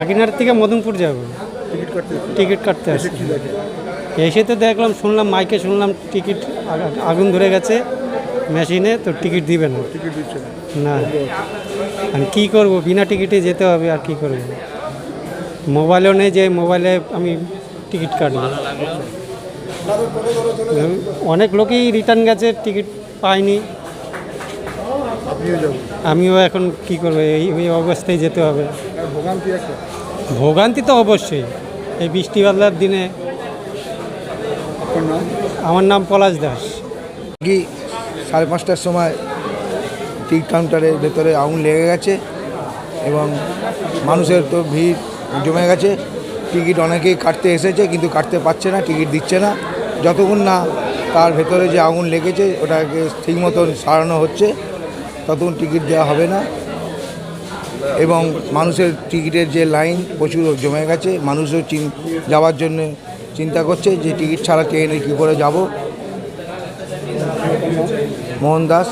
কাকিনাড়া থেকে মদনপুর যাব। টিকিট কাটতে আসছি। এসে তো দেখলাম, শুনলাম মাইকে, শুনলাম টিকিট আগুন ধরে গেছে মেশিনে, তো টিকিট দিবে না। না, আমি কী করবো, বিনা টিকিটে যেতে হবে, আর কি করব। মোবাইলও নেই যে মোবাইলে আমি টিকিট কাটব। অনেক লোকই রিটার্ন গেছে, টিকিট পায়নি। আমিও এখন কি করবো, এই অবস্থায় যেতে হবে। ভোগান্তি তো অবশ্যই, এই বৃষ্টি বাদলার দিনে। আমার নাম পলাশ দাস। 5:30টার সময় টিকিট কাউন্টারের ভেতরে আগুন লেগে গেছে এবং মানুষের তো ভিড় জমে গেছে। টিকিট অনেকেই কাটতে এসেছে, কিন্তু কাটতে পারছে না, টিকিট দিচ্ছে না। যতক্ষণ না তার ভেতরে যে আগুন লেগেছে ওটাকে ঠিক মতন সারানো হচ্ছে, ততক্ষণ টিকিট দেওয়া হবে না। এবং মানুষের টিকিটের যে লাইন প্রচুর জমে গেছে, মানুষও যাওয়ার জন্য চিন্তা করছে যে টিকিট ছাড়া ট্রেনে কী করে যাব। মোহন দাস।